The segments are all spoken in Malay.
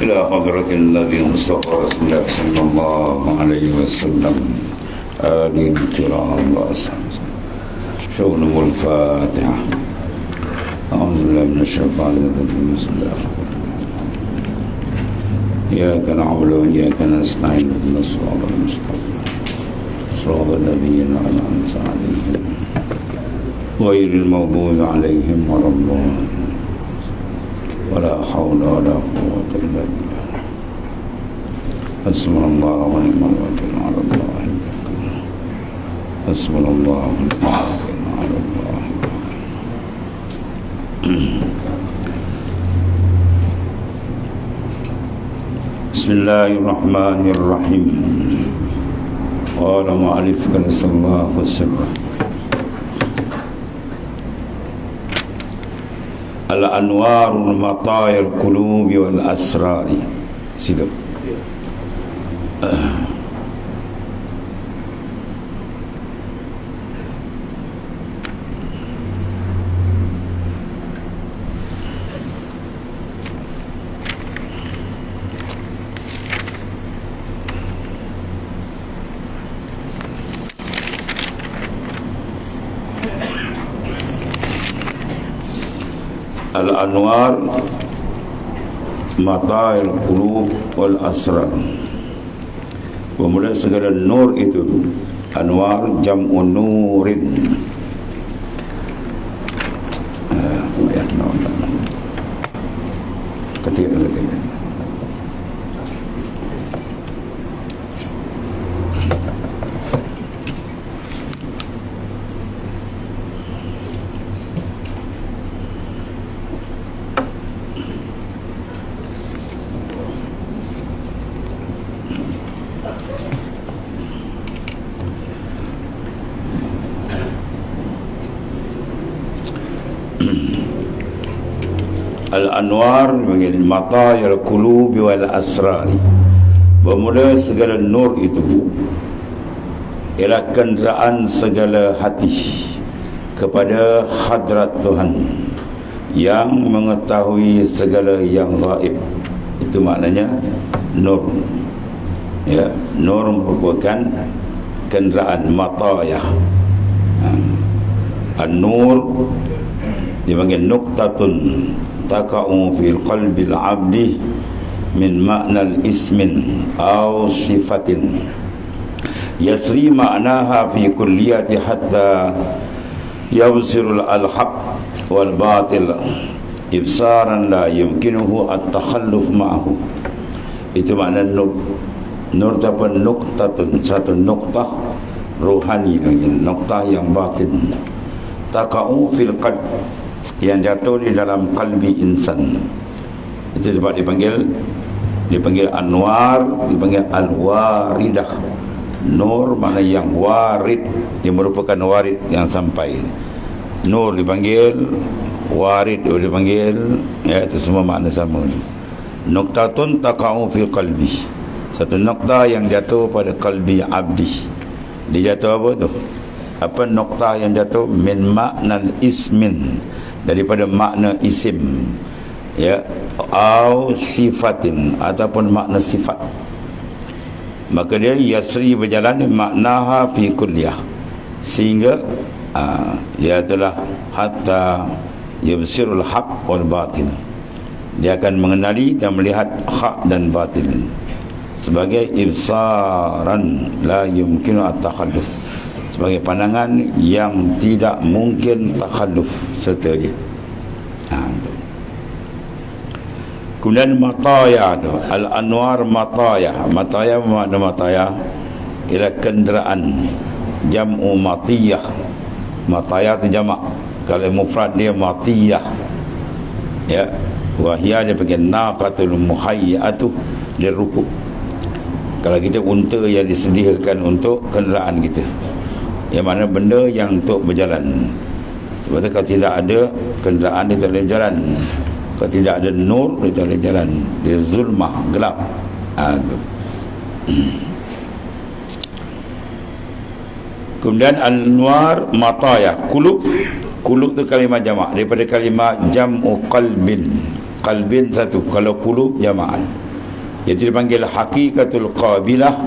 إلى حضرة النبي المصطفى رسول الله صلى الله عليه وسلم آله الكرام وأصحابه. شؤون الفاتحة. أعوذ بالله من الشيطان الرجيم. بسم الله الرحمن الرحيم. إياك نعبد وإياك نستعين اهدنا الصراط المستقيم صراط الذين أنعمت عليهم غير المغضوب عليهم ولا الضالين ولا حول ولا قوة إلا بالله. حسبنا الله ونعم الوكيل على الله. حسبنا الله ونعم الوكيل على الله. بسم الله الرحمن الرحيم. قال مؤلف كنس الله السر. Al-anwar matayil qulubi wal asrari. Situ. Al-anwar mata'il qulub wal asrar. Bermula segala nur itu. Anwar jam'u nurin. Ketika Al-anwar mengenai matayil qulubi wal asrari. Bermula segala nur itu ialah kenderaan segala hati kepada hadrat Tuhan yang mengetahui segala yang gaib. Itu maknanya nur. Ya, nur merupakan kenderaan matayah. An-nur dipanggil nuqtatun taqa'u fil qalbil abdi min ma'nal ismin aw sifatin yasri ma'naha fi kulliyati hatta yabsirul al-haq wal batil ibsaran la yumkinuhu at-takhalluf ma'ahu. Itu makna nur. Nur itu apa? Nuqtatun, satu nuqtah ruhani, nuqtah yang batin. Taqa'u fil qalb, yang jatuh di dalam kalbi insan. Itu sebab dipanggil anwar, dipanggil al-waridah. Nur makna yang warid, dia merupakan warid yang sampai. Nur dipanggil, warid dipanggil, ya, itu semua makna sama. Nuqtatun taqa'u fi qalbi, satu nukta yang jatuh pada kalbi abdi. Dia jatuh apa tu? Apa nukta yang jatuh? Min makna ismin, daripada makna isim, ya, au sifatin, ataupun makna sifat. Maka dia yasri, berjalan, maknaha fi kulliyah, sehingga dia telah hatta yabsirul haq wal batil, dia akan mengenali dan melihat hak dan batil sebagai ibsaran la yumkinu at-takhalluf, sebagai pandangan yang tidak mungkin takhalluf serta dia. Kemudian mataya tu, al-anwar mataya. Mataya bermakna mataya ialah kenderaan, jam'u matiyah. Mataya tu jamak, kalau mufrad dia matiyah, ya. Wahia dia pakai naqatul muhayyatu lirukub. Kalau kita unta yang disediakan untuk kenderaan kita, yang mana benda yang untuk berjalan. Sebab tu kalau tidak ada kenderaan, dia tak boleh berjalan. Kalau tidak ada nur, dia tak boleh jalan. Dia zulmah, gelap. Kemudian anwar mataya, kulub. Kulub tu kalimah jamak, daripada kalimah jam'u qalbin. Qalbin satu, kalau kulub jamak. Jadi dipanggil hakikatul qabilah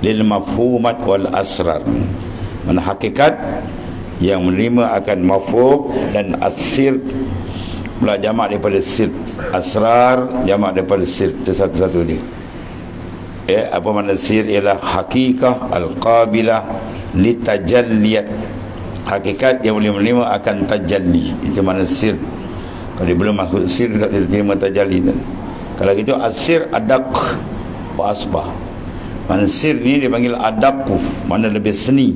lil mafhumat wal asrar. Mana hakikat yang menerima akan mafhum dan asir, pula jamak daripada sir. Asrar jamak daripada sir. Itu satu-satu dia. Apa makna sir? Ialah hakikah al-qabilah litajalliyat. Hakikat yang boleh menerima akan tajalli. Itu makna sir. Kalau dia belum masuk sir, dia terima tajalli. Kalau gitu asir adak wa asbah. Makna sir ni dipanggil adaqu, makna lebih seni.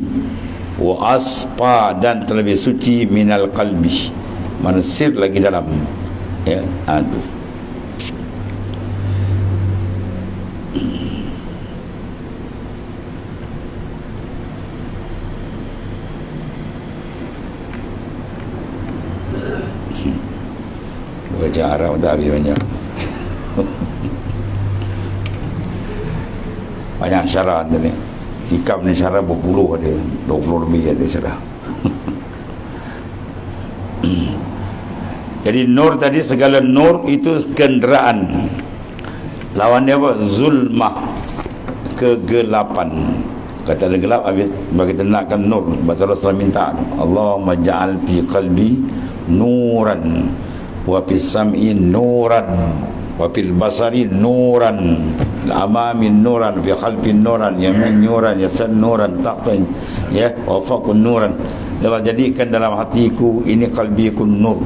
Wa aspa, dan terlebih suci minal qalbi. Makna sir lagi dalam. Ya, tu. Baca Arab tak habis banyak. Banyak syarah ni. Hikam ni syarah berpuluh ada, 20 lebih ada syarah. Jadi nur tadi, segala nur itu kenderaan. Lawan dia apa? Zulmah, kegelapan. Kata ada gelap, habis bagi kita nakkan nur. Rasulullah minta, Allahumma ja'al fi qalbi nuran, wa fis sam'i nuran, wa fil basari nuran, amamin nuran, fi khalfin nuran, yamin nuran, yasar nuran, taqtan, ya, wa faqun nuran. Allah jadikan dalam hatiku ini qalbiku nur.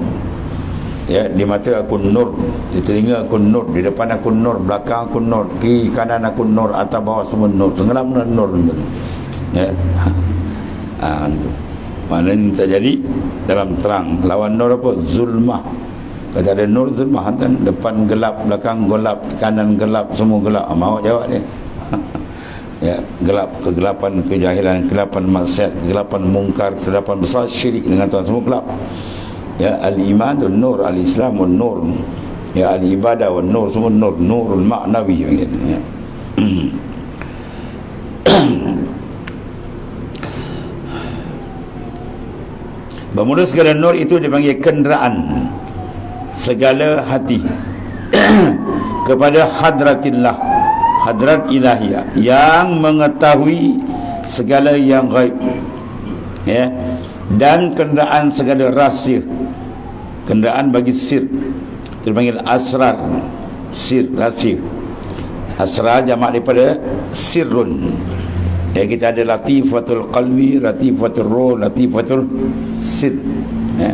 Ya, di mata aku nur, di telinga aku nur, di depan aku nur, belakang aku nur, kiri kanan aku nur, atas bawah semua nur, tenggelam nur. Ya. Itu. Mana ni tak jadi dalam terang. Lawan nur apa? Zulmah. Kata ada nur, zulmah kan, depan gelap, belakang gelap, kanan gelap, semua gelap. Mau jawab dia. Ya, gelap, kegelapan kejahilan, kegelapan maksiat, kegelapan mungkar, kegelapan besar syirik dengan Tuhan, semua gelap. Ya, al-iman dan nur, al-islam dan nur, ya, al-ibadah dan nur, semua nur, nurul ma'nawi. Ya. Bermula segala nur itu dipanggil kenderaan segala hati kepada hadratillah, hadrat ilahiyah yang mengetahui segala yang gaib, ya, dan kenderaan segala rahsia, kenderaan bagi sir, dipanggil asrar, sir, rahsia. Asrar jamak daripada sirrun. Ya, kita ada latifatul qalbi, latifatul ruh, latifatul sir. Ya.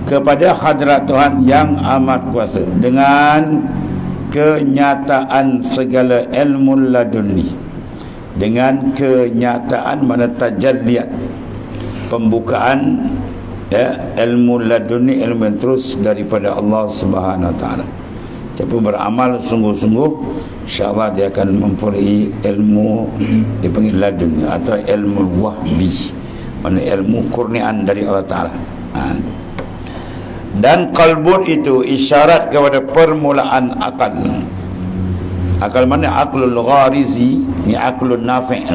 Kepada hadrat Tuhan yang amat kuasa, dengan kenyataan segala ilmu laduni, dengan kenyataan mana tajalliyat, pembukaan, ya, ilmu laduni, ilmu yang terus daripada Allah Subhanahu Wa Taala. Siapa beramal sungguh-sungguh, insya-Allah dia akan memperoleh ilmu dipanggil laduni atau ilmu wahbi, mana ilmu kurniaan dari Allah Taala. Dan qalbun itu isyarat kepada permulaan akal. Akal mana? Aqlul gharizi, ni aqlun nafi',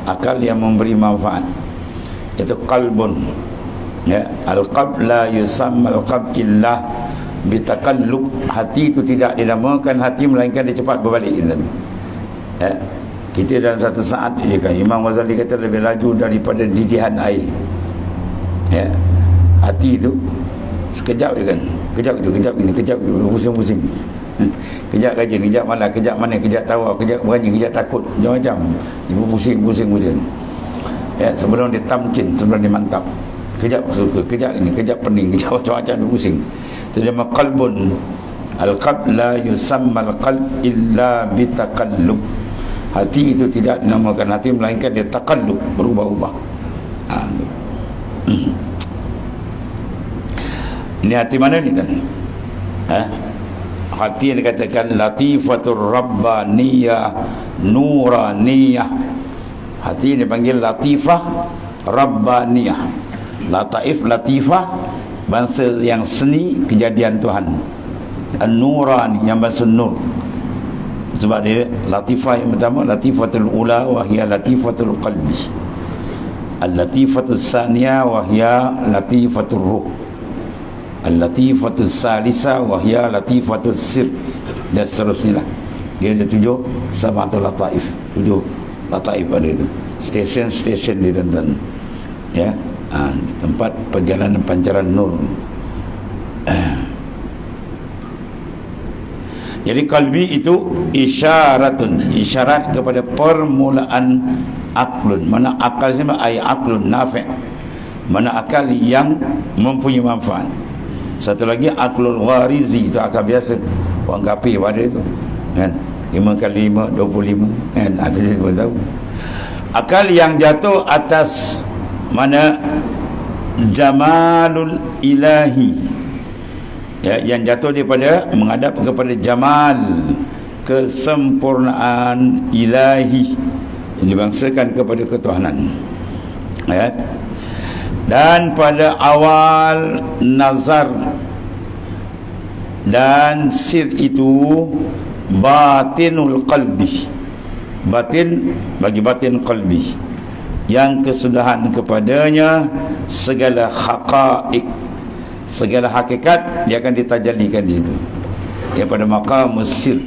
akal yang memberi manfaat. Itu qalbun. Ya, al-qalb la yusamma al-qalb illa bitakallub. Hati itu tidak dinamakan hati melainkan dia cepat berbalik. Ya, kita dalam satu saat je kan, Imam Ghazali kata lebih laju daripada didihan air. Ya, hati itu sekejap je kan, kejap itu, kejap ini, kejap itu, pusing-pusing. Kejap kajian, kejap malam, kejap mana, kejap tawa, kejap berani, kejap takut, macam-macam. Ibu pusing. Ya, sebelum dia tamkin, sebelum dia mantap. Kejap suka, kejap ini, kejap pening, kejap macam-macam, dia pusing. Itu dia qalbun. Al-qalb la yusamma al-qalb illa bitakallub. Hati itu tidak dinamakan hati melainkan dia takallub, berubah-ubah. Ini hati mana ni kan? Hati yang dikatakan latifatul rabbaniyah, nuraniyah. Hati yang dipanggil latifah rabbaniyah. Lataif, latifah, bangsa yang seni kejadian Tuhan. An-nurani, yang bangsa nur. Sebab dia latifah yang pertama, latifatul ula wa hiya latifatul qalbi. Al-latifatul saniyah wa hiya latifatul ruh. Al-latifatul salisa wa hiya latifatul sir, dan seterusnya. Dia ada 7 Sab'atul Lataif, 7 lataif pada itu, stesen-stesen di Tantan, ya, tempat perjalanan pancaran nur. Jadi kalbi itu isyaratun, isyarat kepada permulaan aklun. Mana akal ni ay aklun nafi', mana akal yang mempunyai manfaat. Satu lagi aklul gharizi, itu akal biasa orang kafir pada itu, kan, 5 kali 5 25, kan, itu dia pun tahu. Akal yang jatuh atas mana jamalul ilahi, ya, yang jatuh daripada menghadap kepada jamal, kesempurnaan ilahi yang dibangsakan kepada ketuhanan, ya. Dan pada awal nazar dan sir itu batinul qalbi, batin bagi batin qalbi, yang kesudahan kepadanya segala haqa'iq, segala hakikat dia akan ditajalikan di situ, ya, pada maqamus sir.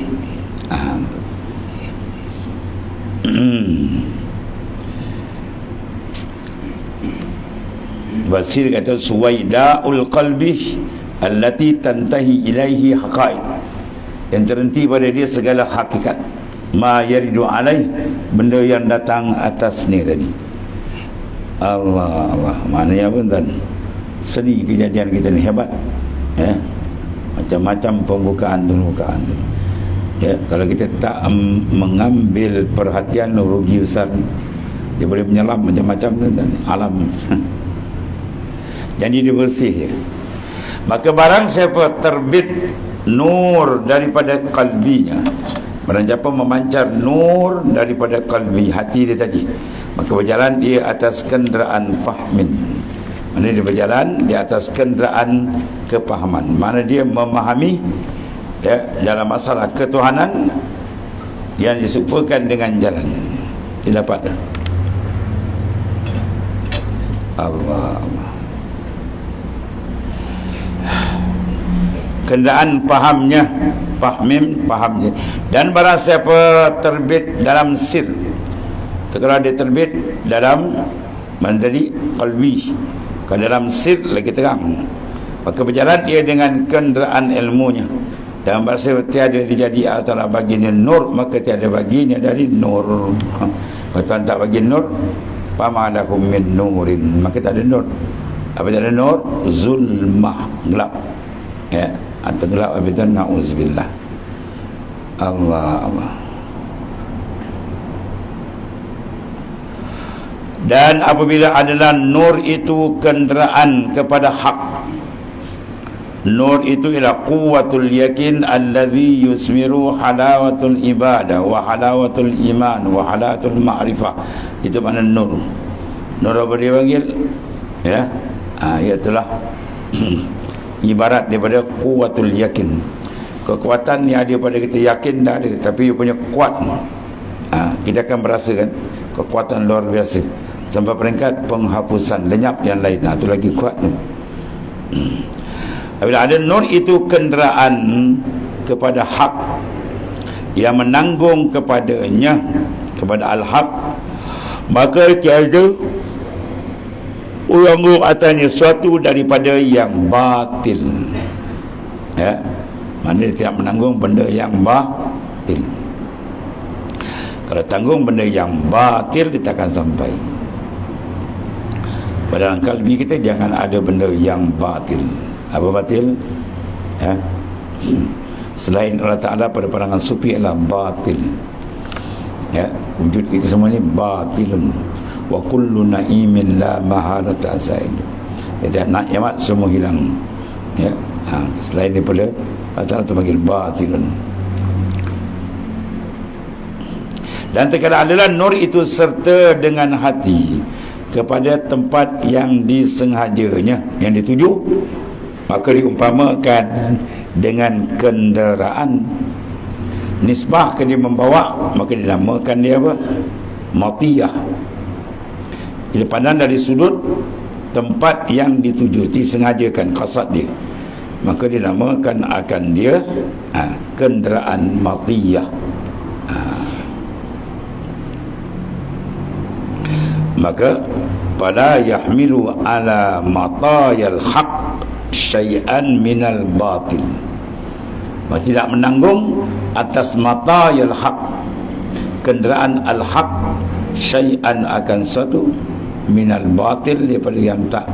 Basir kata suwaidaul qalbi allati tantahi ilaihi haqa'iq, yang terhenti pada dia segala hakikat, ma yaridu alaih, benda yang datang atas ni tadi. Allah Allah, maknanya pun tuan, seni kejadian kita ni hebat, ya, macam-macam pembukaan tu, ya. Kalau kita tak mengambil perhatian, rugi besar. Dia boleh menyelam macam-macam tuan, alam. Jadi dia bersih, ya. Maka barang siapa terbit nur daripada kalbinya, barang siapa memancar nur daripada kalbi, hati dia tadi, maka berjalan dia atas kenderaan fahmin. Mana dia berjalan di atas kenderaan kepahaman, mana dia memahami, ya, dalam masalah ketuhanan yang disuppulkan dengan jalan, dia dapat. Allah Allah. Kenderaan pahamnya, pahamnya. Dan barang siapa terbit dalam sir, kalau dia terbit dalam mana tadi qalbi, ke dalam sir lagi terang, maka berjalan dia dengan kenderaan ilmunya. Dan barang siapa tiada dijadi antara baginya nur, maka tiada baginya dari nur. Kalau Tuhan tak bagi nur, famalahum min nurin, maka tak ada nur. Apa tak ada nur? Zulmah, gelap, ya, atau gelap abidan, na'uzubillah. Allah Allah. Dan apabila adalah nur itu kenderaan kepada hak, nur itu ialah quwwatul yakin alladhi yusmiru halawatul ibadah wa halawatul iman wa halawatul ma'rifah. Itu makna nur. Nur apa dia panggil, ya, iaitulah ibarat daripada quwwatul yakin, kekuatan yang ada pada kita. Yakin dah ada, tapi dia punya kuat, kita akan merasakan kekuatan luar biasa sampai peringkat penghapusan lenyap yang lain. Itu lagi kuat tu. Bila ada nur itu kenderaan kepada hak, yang menanggung kepadanya, kepada al-haq, maka tiada urang atasnya suatu daripada yang batil, ya. Mana dia tidak menanggung benda yang batil. Kalau tanggung benda yang batil, dia takkan sampai. Pada dalam kalbi kita jangan ada benda yang batil. Apa batil? Ya. Selain Allah Ta'ala pada pandangan sufi adalah batil, ya. Wujud kita semua ni batilun. Wa kullu na'imin la mahalata asaid. Jadi nikmat semua hilang, ya. Selain daripada Allah Ta'ala panggil batilun. Dan terkadang adalah nur itu serta dengan hati kepada tempat yang disengajanya, yang dituju, maka diumpamakan dengan kenderaan. Nisbah ke dia membawa, maka dinamakan dia apa? Matiyah. Dia pandang dari sudut tempat yang dituju, disengajakan qasad dia, maka dinamakan akan dia kenderaan matiyah. maka fala yahmilu ala matayal haq syai'an minal batil, tidak menanggung atas matayal haq, kenderaan al-haq, syai'an akan suatu minal batil, daripada yang tak.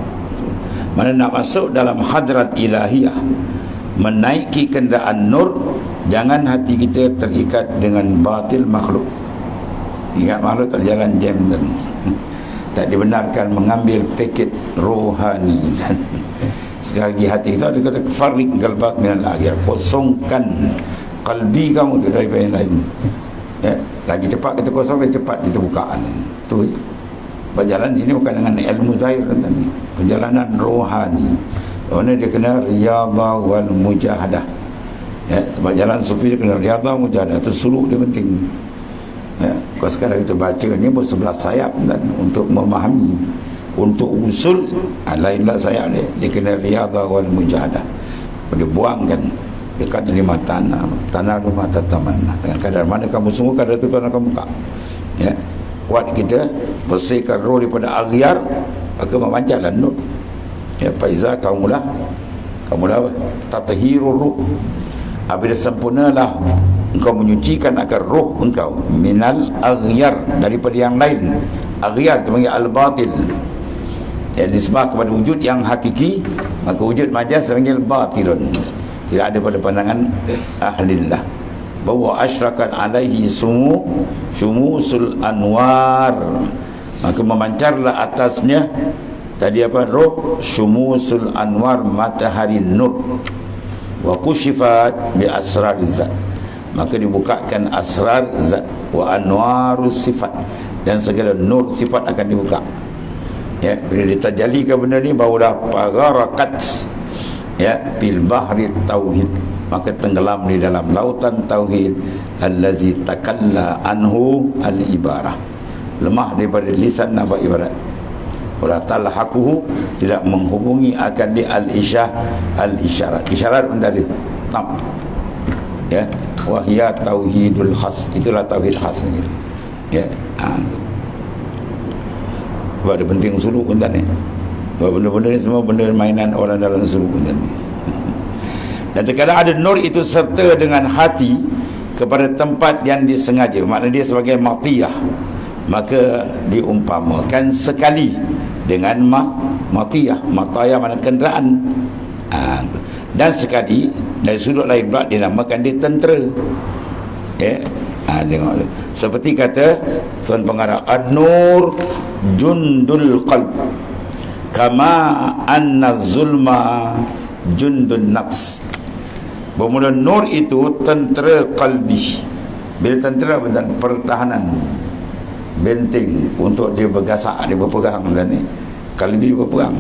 Mana nak masuk dalam hadrat ilahiyah, menaiki kenderaan nur, jangan hati kita terikat dengan batil makhluk. Ingat, makhluk tak jalan jam dan tak dibenarkan mengambil tiket rohani. Sekali lagi hati itu ada kata farik qalbak minal akhir, kosongkan kalbi kamu tu daripada yang lain. Ya, lagi cepat kita kosong, lagi cepat kita bukaan. Tu berjalan sini bukan dengan ilmu zahir, perjalanan rohani. Orang dia kena riyadhah wal mujahadah. Ya, berjalan sufi dia kena riyadhah mujahadah. Tu suluk dia penting. Ya, kalau sekarang kita baca ni bersebelah sayap dan untuk memahami, untuk usul lainlah sayap dia kena riyadhah wal mujahadah. Dia buangkan dekat lima tanah rumah tatamanna, dengan kadar mana kamu sungguh, kadar itu akan kamu buka. Ya, kuat kita bersihkan roh daripada aghyar, maka memancarlah nur. Ya, faiza kamulah tatahirur ruh, apabila sempurnalah engkau menyucikan agar roh engkau minal aghyar, daripada yang lain. Aghyar itu panggil al-batil, yang nisbah kepada wujud yang hakiki, maka wujud majaz panggil batilun, tidak ada pada pandangan ahlillah. Bahwa asyrakan alaihi sumusul anwar, maka memancarlah atasnya tadi apa, roh, sumusul anwar, matahari nur. Wa kushifat bi asrar zat, maka dibukakan asrar zat. Wa anwarus sifat, dan segala nur sifat akan dibuka. Ya, bila ditajallikan benda ni, barulah pagarakat, ya, bil bahri tauhid, maka tenggelam di dalam lautan tauhid, allazi takalla anhu al ibarah, lemah daripada lisan nabak ibarat. Wala talhaquhu, tidak menghubungi akan di al-isyarat. Isyarat pun tadi tam, ya, wahya tauhidul khas, itulah tauhid khas ni. Ya, sebab ada penting suluk pun tadi. Sebab benda-benda ni semua benda mainan orang dalam suluk pun tadi. Dan terkadang ada nur itu serta dengan hati kepada tempat yang disengaja, maknanya dia sebagai matiyah, maka diumpamakan sekali dengan matiyah. Matiyah mana kenderaan, dan sekali dari sudut lain pula dinamakan dia tentera. Ya, tengok tu. Seperti kata tuan pengarang, an-nur jundul qalb, kama anna zulma jundun nafs. Bermula nur itu tentera qalbi. Bila tentera benar pertahanan, benteng untuk dia bergasak, dia berperang kan ni. Qalbi dia berperang.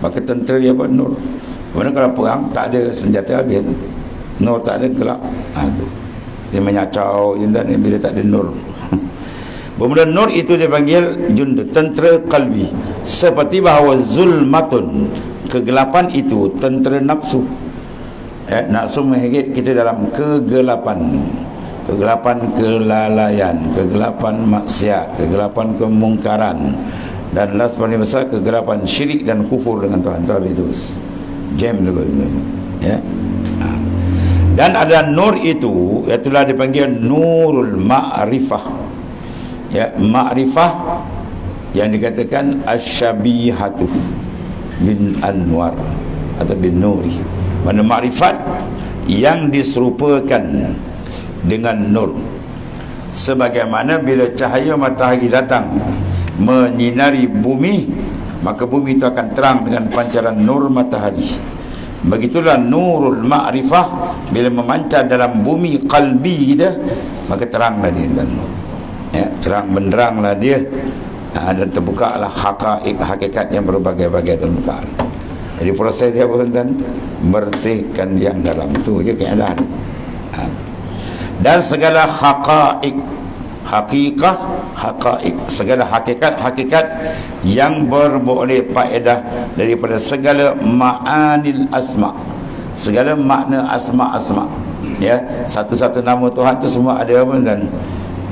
Maka tentera dia apa? Nur. Mana kalau perang tak ada senjata habis. Nur tak ada, gelap. Tu. Dia menyacau jindan ni bila tak ada nur. Bermula nur itu dia panggil jundud, tentera qalbi. Seperti bahawa zulmatun, kegelapan itu tentera nafsu. Ya, nafsu mengheret kita dalam kegelapan. Kegelapan kelalaian, kegelapan maksiat, kegelapan kemungkaran, dan last paling besar kegelapan syirik dan kufur dengan Tuhan. Itu jam juga. Ya. Dan ada nur itu, itulah dipanggil nurul ma'rifah. Ya, ma'rifah yang dikatakan asyabihatu bin anwar atau bin nuri. Mana ma'rifat yang diserupakan dengan nur. Sebagaimana bila cahaya matahari datang menyinari bumi, maka bumi itu akan terang dengan pancaran nur matahari. Begitulah nurul ma'rifah, bila memancar dalam bumi qalbi kita, maka teranglah dia, ya, terang benderanglah dia, dan terbukalah hakikat yang berbagai-bagai terbuka. Jadi proses dia apa, tuan? Bersihkan yang dalam tu je keadaan. Dan segala haqa'iq, segala hakikat yang berboleh faedah daripada segala ma'anil asma', segala makna asma'. Ya, satu-satu nama Tuhan tu semua ada apa, dan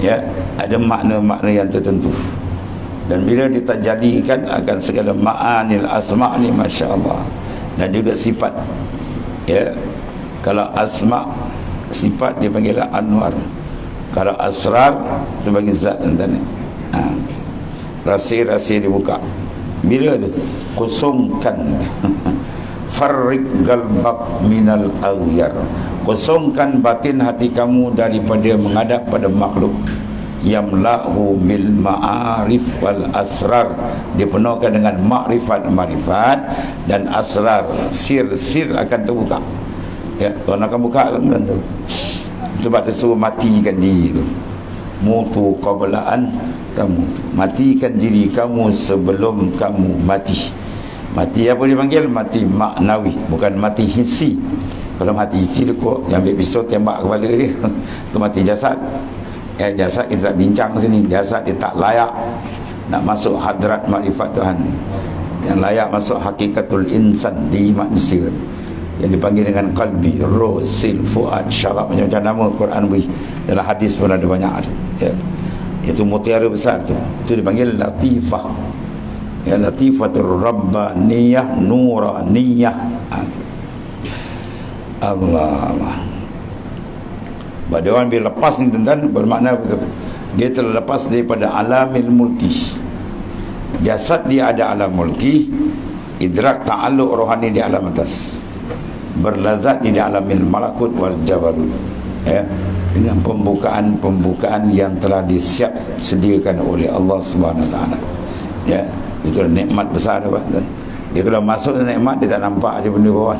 ya, ada makna-makna yang tertentu. Dan bila ditajalikan akan segala ma'anil asma' ni, Masya Allah. Dan juga sifat, ya. Kalau asma' sifat dia panggil anwar, kalau asrar sebagai zat dan rahsia-rahsia dibuka. Bila tu kosongkan farriq galbak minal aghyar, kosongkan batin hati kamu daripada menghadap pada makhluk. Yamla'hu mil ma'arif wal asrar, dipenuhkan dengan makrifat dan asrar, sir akan terbuka. Ya, Tuhan akan buka kan tu. Sebab dia suruh matikan diri tu. Mutu qablaan kamu, matikan diri kamu sebelum kamu mati. Mati apa dipanggil? Mati maknawi, bukan mati hissi. Kalau mati hissi dia kok yang ambil pisau tembak kepala dia tu mati jasad. Jasad kita tak bincang sini. Jasad dia tak layak nak masuk hadrat makrifat Tuhan, yang layak masuk hakikatul insan di manusia, yang dipanggil dengan qalbi, roh, sil, fuad, syarab, macam-macam nama Quran beri. Dalam hadis pun ada banyak, ya. Itu mutiara besar tu. Itu dipanggil latifah, ya, latifatul rabbaniyah nuraniyah. Allah. Badawan bila lepas ni tuan-tuan, bermakna betul, dia telah lepas daripada alamil mulki. Jasad dia ada alam mulki, idrak ta'alluq rohani di alam atas, berlazat di alamil malakut wal jabarut, ya, dengan pembukaan yang telah disiap sediakan oleh Allah Subhanahu Wa Taala. Ya, itu nikmat besar tu, kan. Dia kalau masuk nikmat, dia tak nampak ada benda bawah.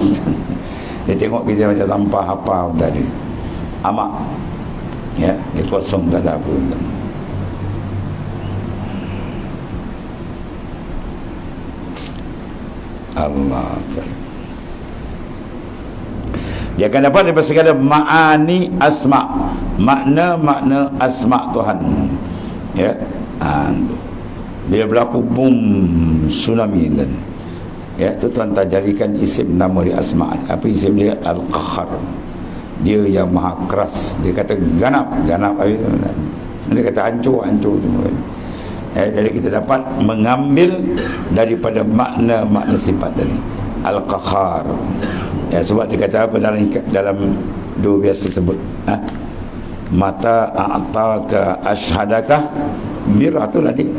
Dia tengok kita macam sampah apa tadi. Amak, ya, dia kosong, tak ada apa. Allah. Dia akan dapat daripada segala ma'ani asma', makna-makna asma' Tuhan, ya. Bila berlaku boom tsunami dan, ya, tu Tuhan tajalikan isim nama dia asma'. Apa isim dia? Al-Qahhar. Dia yang maha keras. Dia kata ganap habis. Dia kata hancur semua. Jadi kita dapat mengambil daripada makna sifat tadi, Al-Qahhar. Ya, sebab dia kata apa dalam dua biasa sebut, mata a'taka ashadaka biratu tadi.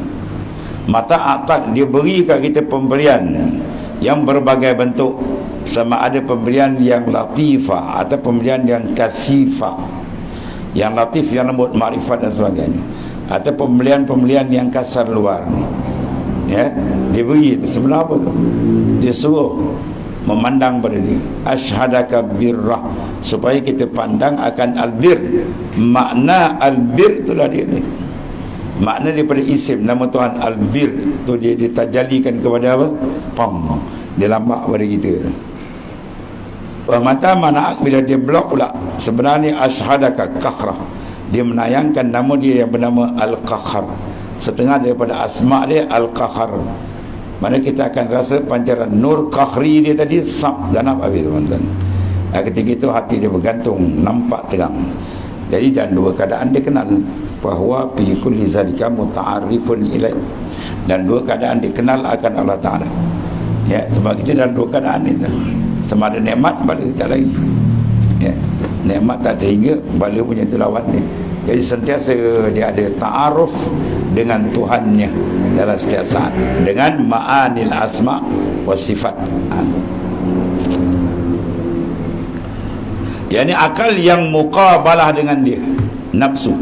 Mata a'tak, dia beri kat kita pemberian yang berbagai bentuk, sama ada pemberian yang latifah atau pemberian yang kasifah. Yang latif, yang lembut, makrifat dan sebagainya, atau pemberian yang kasar luar ni, ya, dia beri itu sebenarnya apa tu? Dia suruh memandang pada dia, ashadaka birrah, supaya kita pandang akan albir. Makna albir itulah dia ni. Makna daripada isim nama Tuhan albir tu, dia ditajalikan kepada apa? Dia lambat pada kita. Mata manaak, bila dia blok pula, sebenarnya ashadaka qahra, dia menayangkan nama dia yang bernama Al-Qahhar. Setengah daripada asma' dia Al-Qahhar. Mana kita akan rasa pancaran nur qahri dia tadi ganap habis, teman-teman. Ketika itu hati dia bergantung, nampak terang. Jadi dalam dua keadaan dia kenal bahawa fi kulli zalika muta'arrifun ilaih, dan dua keadaan dia kenal akan Allah Ta'ala. Ya, sebab kita dalam dua keadaan ni, sama ada nikmat, bala tak lagi, ya, nikmat tak terhingga, bala punya tilawat ni. Jadi sentiasa dia ada ta'aruf dengan Tuhannya dalam setiap saat, dengan ma'anil asma' wa sifat. Yani akal yang muqabalah dengan dia, nafsu.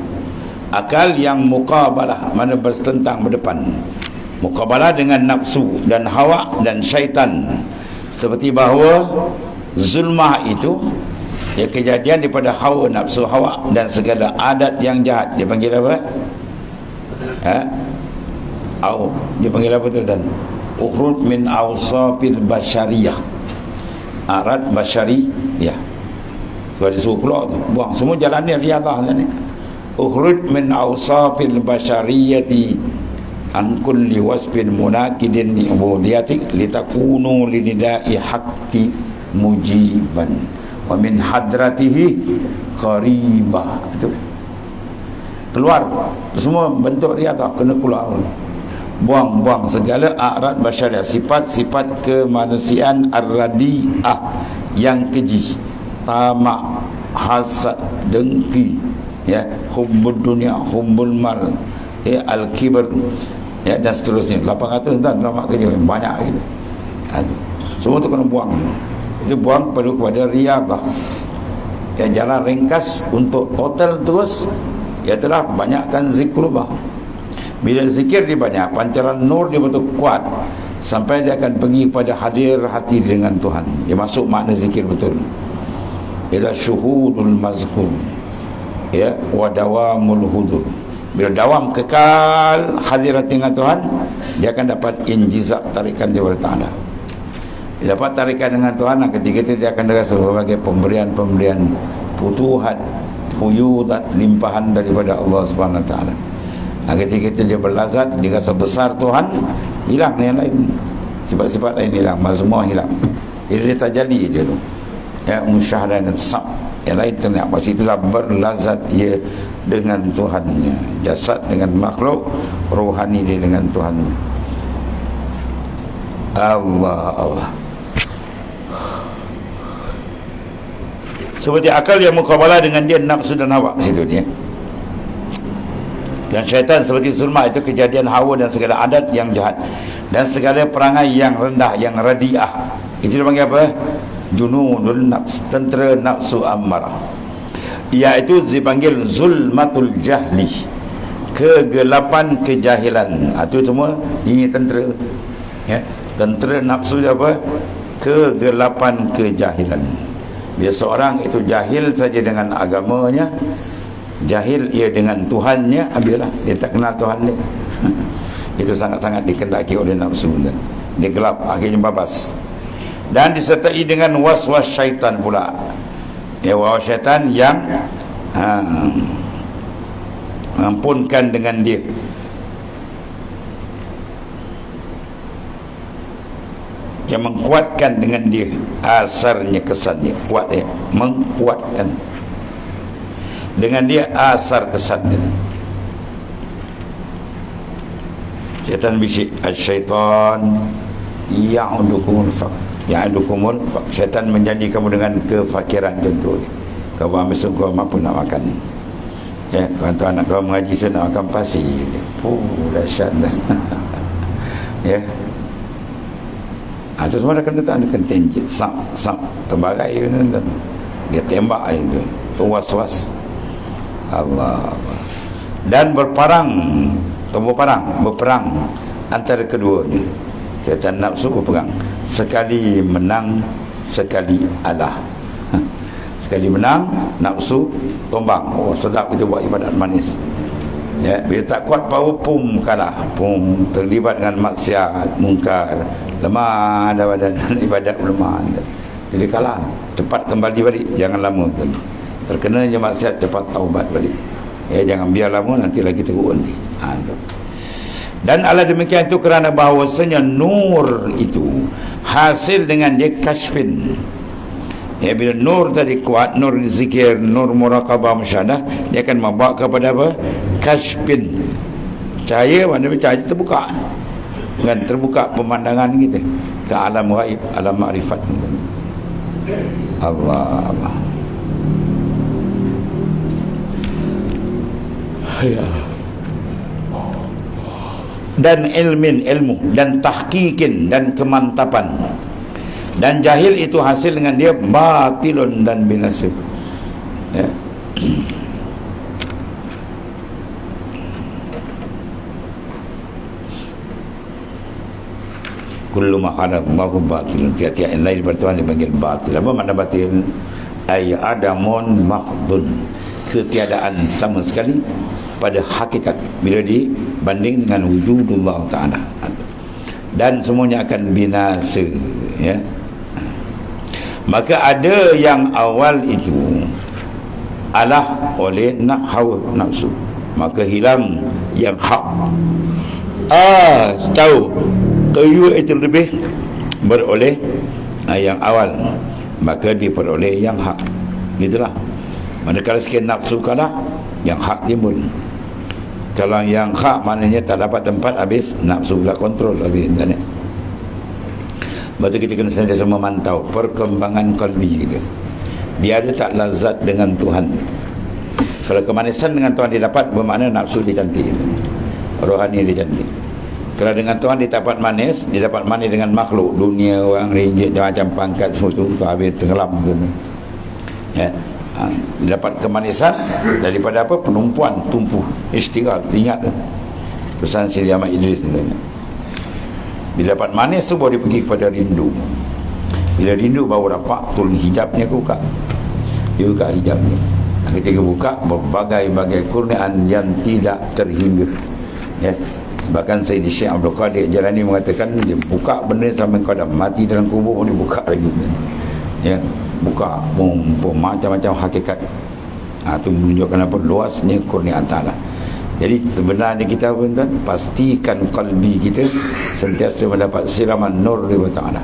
Akal yang muqabalah, mana bertentang berdepan, muqabalah dengan nafsu dan hawa dan syaitan. Seperti bahawa zulmah itu, ya, kejadian daripada hawa, nafsu, hawa dan segala adat yang jahat. Dia panggil apa? Dia panggil apa tu, dan ukhrud min awsafil basyariyah, arat basyari, ya. Sebab dia suruh keluar tu, buang semua jalan dia riadah ni. Ukhrud min awsafil basyariyati an kulli wasfin munakidin li ubudiyatik litakunu linidai haqqi mujiban wa min hadratihi qaribah. Itu keluar semua bentuk riadah, kena keluar. buang-buang segala a'rad basyariah, sifat-sifat kemanusiaan ar-radi'ah yang keji, tamak, hasad, dengki, ya, hubbud dunia, hubbul mal, ya, al-kibr, ya, dan seterusnya. 800 tentang nama kerja banyak gitu. Semua tu kena buang. Itu buang perlu kepada riyadhah. Ya, jalan ringkas untuk total terus ialah banyakkan zikrullah. Bila zikir dia banyak, pancaran nur dia betul kuat sampai dia akan pergi kepada hadir hati dengan Tuhan. Dia masuk makna zikir betul. Ila syuhudul mazkur, ya, wa dawamul hudur. Bila dawam kekal hadir hati dengan Tuhan, dia akan dapat injizat tarikan dia kepada Ta'ala. Bila dapat tarikan dengan Tuhan, ketika itu dia akan rasa berbagai pemberian-pemberian, futuhat, fuyudat, limpahan daripada Allah Subhanahu Wa Taala. Ketika itu dia berlazat, dia rasa besar Tuhan, hilang yang lain, sifat-sifat lain hilang, semua hilang. Jadi dia tak jadi je tu, ya, musyahadah dan sab, yang lain ternak. Masa itulah berlazat ia dengan Tuhannya, jasad dengan makhluk, rohani dia dengan Tuhannya. Allah. Seperti akal yang muqabalah dengan dia nafsu dan hawa situ dia. Dan syaitan seperti sulma, itu kejadian hawa dan segala adat yang jahat dan segala perangai yang rendah, yang radiah. Itu dipanggil apa? Jununul nafs, tentera nafsu ammarah. Iaitu dipanggil zulmatul jahli, kegelapan kejahilan. Itu semua ini tentera, ya. Tentera nafsu apa? Kegelapan kejahilan. Bila seorang itu jahil saja dengan agamanya, jahil ia dengan Tuhannya, habislah dia tak kenal Tuhan dia. Itu sangat-sangat dikendaki oleh nafsu, dan dia gelap, akhirnya babas. Dan disertai dengan was-was syaitan pula, ya, was-was syaitan yang mengampunkan dengan dia, yang mengkuatkan dengan dia asarnya, kesannya kuat, ya, mengkuatkan dengan dia asar kesannya. Syaitan bisik, asyaitan ya'udukumul faqr, syaitan menjanji kamu dengan kefakiran. Contoh, kau ambil sungguh mampu nak makan, ya, kau tu anak kau mengaji saya nak makan pasir, dahsyat. Ya, itu semua dah kena tenjit, sam terbagai, dia tembak itu, tu was-was. Allah. Dan berperang antara keduanya. Syaitan nafsu berperang, sekali menang sekali alah. Sekali menang, nafsu tombang. Oh, sedap kita buat ibadat manis, ya. Bila tak kuat power, kalah, terlibat dengan maksiat, mungkar, lemah dah badan, ibadat lemah, jadi kalah. Cepat kembali balik, jangan lama terkena je maksiat, cepat taubat balik, ya, jangan biar lama, nanti lagi teruk nanti. Dan ala demikian itu kerana bahawasanya nur itu hasil dengan dia kashfin, ya. Bila nur tadi kuat, nur zikir, nur muraqabah musyahadah, dia akan membawa kepada apa? Kashfin, cahaya, mana cahaya terbuka, kan, terbuka pemandangan kita ke alam ghaib, alam makrifat. Allah. Ya. Dan ilmu dan tahqiqin dan kemantapan. Dan jahil itu hasil dengan dia batilun dan binasa, ya. Kullu ma khalaqallahu batilun, tiap-tiap yang lain daripada Tuhan dipanggil batil. Apa makna batil? Ay adamun mahdun, ketiadaan sama sekali pada hakikat bila dibanding dengan wujudullah Ta'ala, dan semuanya akan binasa, ya. Maka ada yang awal itu alah oleh hawa nafsu, maka hilang yang hak. Tahu kayu itu lebih beroleh yang awal, maka diperoleh yang hak. Gitulah. Manakala sikit nafsu kalah, yang hak timbul. Kalau yang hak maknanya tak dapat tempat, habis nafsu pula kontrol, habis internet. Lepas tu kita kena sentiasa memantau perkembangan qalbi kita. Dia ada tak lazat dengan Tuhan. Kalau kemanisan dengan Tuhan dia dapat, bermakna nafsu dia cantik, rohani dia cantik. Kalau dengan Tuhan dia dapat manis, dia dapat manis dengan makhluk dunia, orang ringgit macam pangkat semua tu habis tenggelam tu. Ya. Dia dapat kemanisan daripada apa? Penumpuan, tumpuh, istighfar, ingat pesan Sri Ahmad Idris sebenarnya. Bila dapat manis tu baru dia pergi kepada rindu. Bila rindu baru dapat turun hijabnya, buka. Dia buka hijabnya. Ketika buka, berbagai-bagai kurniaan yang tidak terhingga. Ya. Bahkan Sayyidi Syekh Abdul Qadir Jalani mengatakan, dia buka benda sampai kau dah mati dalam kubur, dia buka lagi. Ya, buka macam-macam hakikat. Itu menunjukkan apa? Luasnya kurniaan ta'ala. Jadi sebenarnya kita pun pastikan qalbi kita sentiasa mendapat siraman nur dari ta'ala.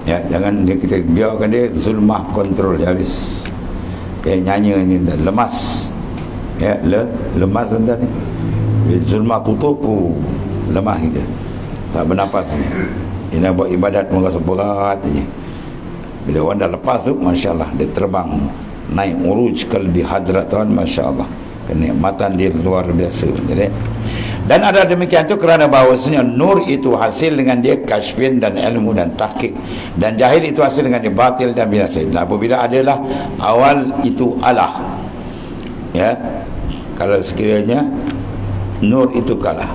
Ya, jangan kita biarkan dia zulmah kontrol, habis. Ya, nyanyi ni lemas. Ya, lemas tuan ni. Zulmah tutup, lemah kita. Tak bernafas. Dia nak buat ibadat pun rasa berat je. Bila orang dah lepas tu, masya-Allah, dia terbang naik uruj qalbi hadrat Tuhan, masya-Allah. Kenikmatan dia luar biasa. Jadi, dan ada demikian tu kerana bahawasanya nur itu hasil dengan dia kasyfin dan ilmu dan tahqiq, dan jahil itu hasil dengan dia batil dan binasa. Dan apabila adalah awal itu Allah, ya, kalau sekiranya nur itu kalah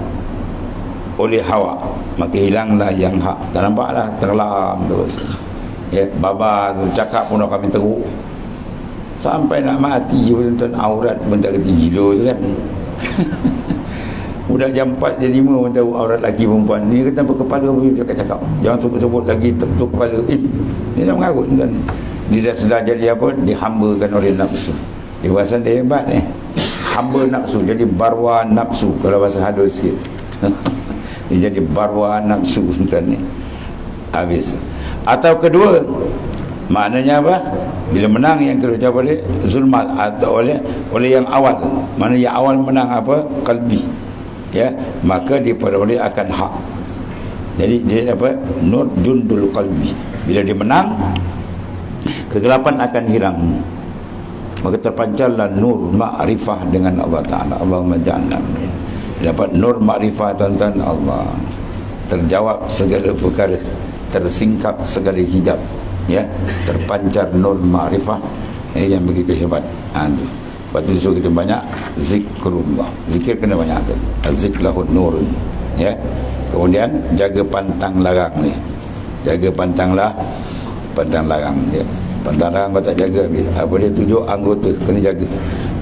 oleh hawa, maka hilanglah yang hak. Tak nampaklah, terlam terus. Ya, baba tu cakap pun kami teruk sampai nak mati pun tuan, aurat pun tak kerti gila tu kan. Budak jam 4 jam 5 pun tahu aurat lelaki perempuan. Ni kata apa kepala pun cakap-cakap. Jangan sebut-sebut lagi tentu kepala. Dia dah mengarut tuan. Dia dah sudah jadi apa? Dihambakan oleh nafsu. Dia bahasa dia hebat ni. Hamba nafsu, jadi barwa nafsu kalau bahasa hadus sikit. Dia jadi barwa nafsu tuan ni. Habis. Atau kedua, maknanya apa? Bila menang yang kedua apa dia? Zulmat, atau oleh yang awal. Mana yang awal menang apa? Qalbi. Ya, maka dia peroleh akan hak. Jadi dia apa? Nur jundul qalbi. Bila dia menang, kegelapan akan hilang. Maka terpancarlah nur ma'rifah dengan Allah Ta'ala. Allahumma ja'alna. Dapat nur ma'rifah tuan-tuan, Allah. Terjawab segala perkara, tersingkap segala hijab, ya, terpancar nur ma'rifah yang begitu hebat. Itu. Lepas tu disuruh kita banyak zikrullah. Zikir kena banyak tu. Zikrullah nurun. Ya. Kemudian jaga pantang larang ni. Jaga pantang larang, ya. Pantang larang kau tak jaga, apa dia, 7 anggota kena jaga.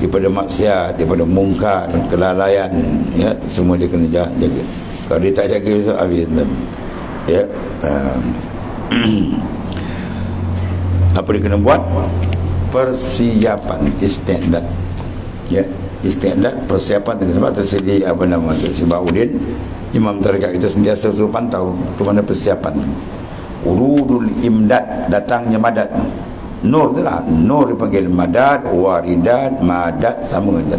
Daripada maksiat, daripada mungkar, kelalaian, ya, semua dia kena jaga. Kalau dia tak jaga, so habis. Ya. Apa dia kena buat? Persiapan, isti'dad. Ya, isti'dad, persiapan. Sebab tersedia apa nama tu, Sebauddin Imam tarekat kita sentiasa suruh pantau ke mana persiapan. Urudul imdad, datangnya madad. Nur tu lah, nur dipanggil madad, waridat, madad, sama kan.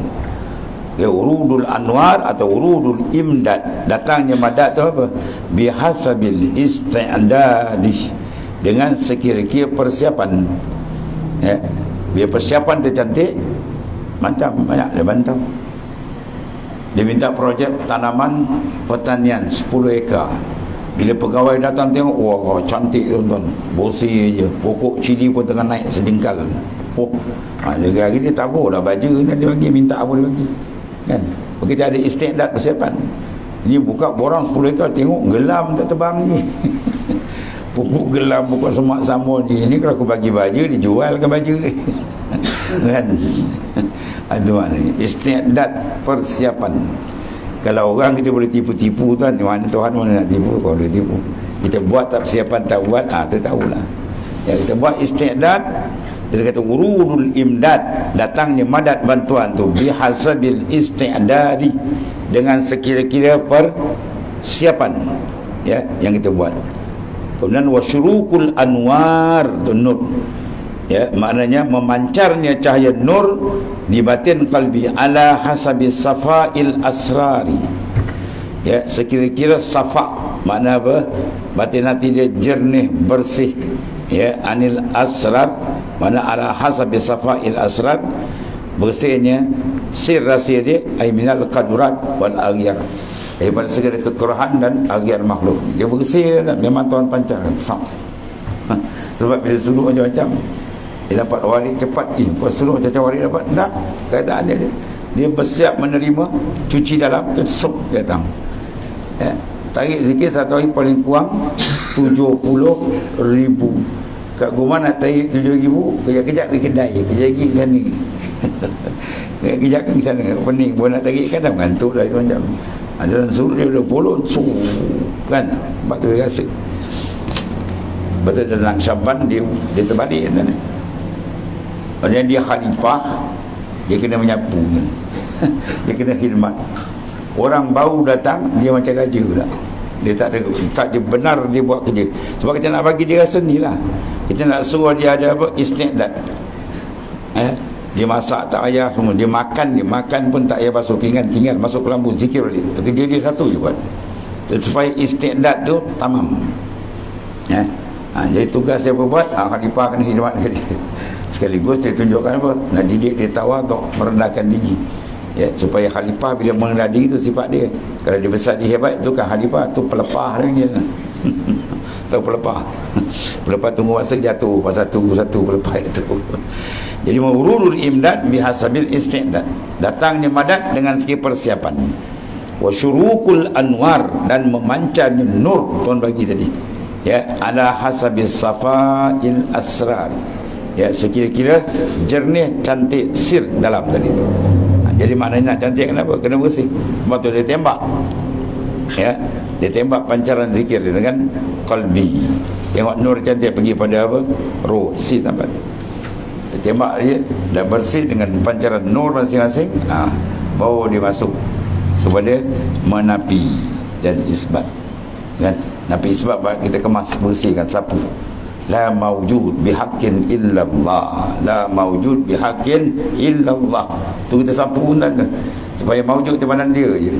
Ya, urudul anwar atau urudul imdad, datangnya madad tu apa? Bihasabil isti'dadi, dengan sekira-kira persiapan. Ya, biar persiapan dia cantik, macam banyak dia bantau. Dia minta projek tanaman pertanian 10 ekar. Bila pegawai datang tengok, wah cantik tuan-tuan, bosi je, pokok cili pun tengah naik sedingkal. Jaga hari ni tabur dah baju ni dia bagi, minta apa dia bagi, kan. Begitu ada isti'dad persiapan. Ini buka borang 10 ekar, tengok gelam tak terbang ni. Pupuk gelam, pupuk semak sama ni. Ini kalau aku bagi baju, dijual ke baju. Kan. Itu maknanya isti'dad, persiapan. Kalau orang kita boleh tipu-tipu tuan, mana Tuhan mana nak tipu, kalau boleh tipu. Kita buat tak persiapan, tak buat, tu tahulah. Ya, kita buat isti'dad. Dia kata urudul imdad, datangnya madad bantuan tu bihasabil isti'dadi, dengan sekira-kira persiapan, ya, yang kita buat. Kemudian wasyurukul anwar tu nur, Ya, maknanya memancarnya cahaya nur di batin qalbi ala hasabi safail asrari. Ya, sekira-kira safa makna apa? Batin hati dia jernih, bersih. Ya, anil asrar makna ala hasabi safail asrar, bersihnya sir rahsia dia ay minal qadurat wal aghyar, daripada segala kekerahan dan aghyar makhluk. Dia bersih, memang Tuhan pancarkan. Sebab bila suruh macam-macam, dia dapat waris cepat. Kau suruh macam-macam waris dapat. Tak, keadaan dia bersiap menerima, cuci dalam tu, sup datang. Ya, tarik zikir satu hari paling kurang 70,000. Kat rumah nak tarik 7,000, kejap-kejap ke kedai, kejap-kejap ke sana. Kejap ke sana, pening pun nak tarik kan, dah mengantuk dah macam. Ada suruh dia dah polon, kan? Sebab tu dia rasa. Betul dalam Syaban dia terbalik kan? Maksudnya dia khalifah, dia kena menyapu. Dia kena khidmat. Orang baru datang, dia macam raja lah. Dia tak dia benar dia buat kerja. Sebab kita nak bagi dia rasa ni lah. Kita nak suruh dia ada apa? Istiqdat. Dia masak tak payah semua. Dia makan pun tak payah basuh pinggan, tinggal masuk ke lambung, zikir balik. Kerja dia satu je buat. Supaya istiqdat tu tamam. Jadi tugas dia buat, khalifah kena khidmat ke dia. Sekaligus dia tunjukkan apa? Nak didik dia tawaduk, merendahkan diri. Ya, supaya khalifah bila merendah diri tu sifat dia. Kalau dia besar, dia hebat, itu kan khalifah, tu pelepah dia. Tahu pelepah? Pelepah tunggu masa jatuh, pasal tunggu satu pelepah itu. Jadi mawrudul imdad bihasabil istiqdad. Datangnya madad dengan segi persiapan. Wa syurukul anwar, dan memancarnya nur Tuhan bagi tadi. Ya, ala hasabis safail asrar. Ya, sekira-kira jernih, cantik, sir dalam tadi. Jadi maknanya nak cantik kenapa? Kena bersih. Sebab tu dia tembak. Ya, dia tembak pancaran zikir dia dengan qalbi. Tengok nur cantik pergi pada apa? Roh, si tempat. Dia tembak dia, dah bersih dengan pancaran nur masing-masing. Bawa dia masuk kepada menapi dan isbat. Kan? Napi isbat kita kemas, bersihkan, sapu. La mawjud bihaqqin illallah, la mawjud bihaqqin illallah. Tu kita sapu pun tak ada, supaya mawjud di mana dia je.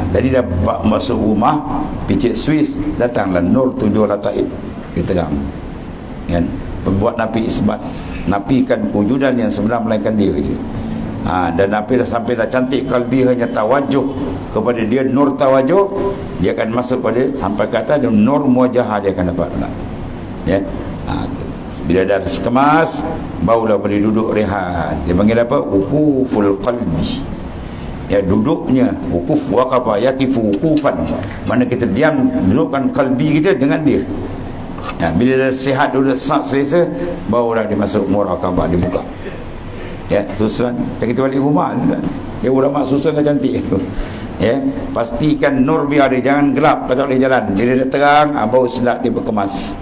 Tadi dah masuk rumah, picit Swiss, datanglah nur 7 lataib kita terang. Kan? Pembuat napi isbat, napikan wujudan yang sebenar melainkan dia je. Dan napi dah sampai dah cantik kalbi, hanya tawajuh kepada dia, nur tawajuh, dia akan masuk pada sampai ke atas, nur muwajahah dia akan dapat pula. Ya. Bila dah kemas, barulah boleh duduk rehat. Dia panggil apa? Wukuful qalbi. Ya, duduknya wukuf, waqafa yaqifu wukufan. Mana kita diam, dudukkan kalbi kita dengan dia. Ya, bila dah sihat, duduk selesa, barulah dia masuk muraqabah, dia buka. Ya, susunan. Kita balik rumah, dia ulama susun dah cantik. Ya, pastikan nur biar dia, jangan gelap, tak boleh jalan. Bila dia terang, baru sedap dia berkemas.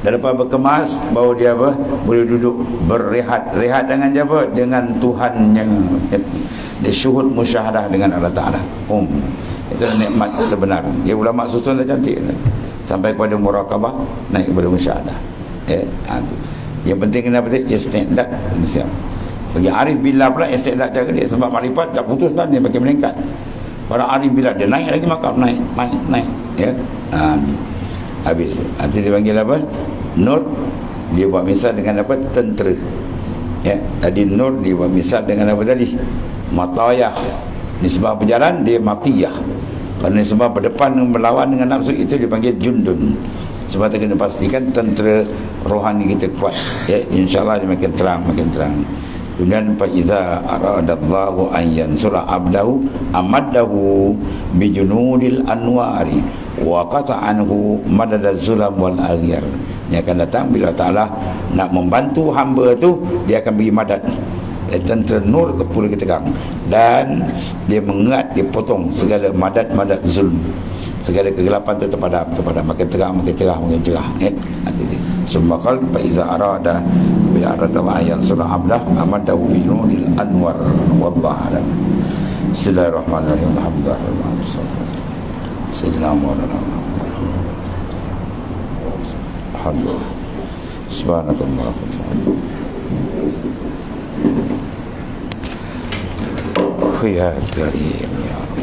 Dan lepas berkemas, baru dia apa? Boleh duduk berehat. Rehat dengan siapa? Dengan Tuhannya. Dia syuhud musyahadah dengan Allah Ta'ala. Itu nikmat sebenar. Dia ulama susun dah cantik. Sampai kepada muraqabah, naik kepada musyahadah. Itu. Yang penting kenapa dia? Istiqdad. Bagi arif billah pula istiqdad cara dia. Sebab makrifat tak putus dah, dia makin meningkat. Para arif billah, dia naik lagi makam, naik. Ya. Habis. Nanti dia panggil apa? Nur. Dia buat misal dengan apa? Tentera. Ya. Tadi nur dia buat misal dengan apa tadi? Matayah. Nisbah berjalan, dia matiyah. Kerana nisbah berdepan melawan dengan nafsu, itu dipanggil jundun. Sebab kita kena pastikan tentera rohani kita kuat. Ya, insyaAllah dia makin terang. Kemudian fa iza aradallahu an yansura abdahu amaddahu bi junudil anwari wa qata'anhu madadaz zulam wal aghyar. Yang akan datang bila Ta'ala nak membantu hamba tu, dia akan beri madad, tentera nur kepala kita tegang, dan dia mengat, dia potong segala madad zulm, segala kegelapan tu terpadam, makin terang, makin cerah. Semua kal fa iza arada bi arada wa ayan surah abdah amadahu bi nuril anwar wallahu alam. Bismillahirrahmanirrahim. Alhamdulillah. Sayyidina Maulana. Alhamdulillah. Subhanakallahumma. Ya Karim ya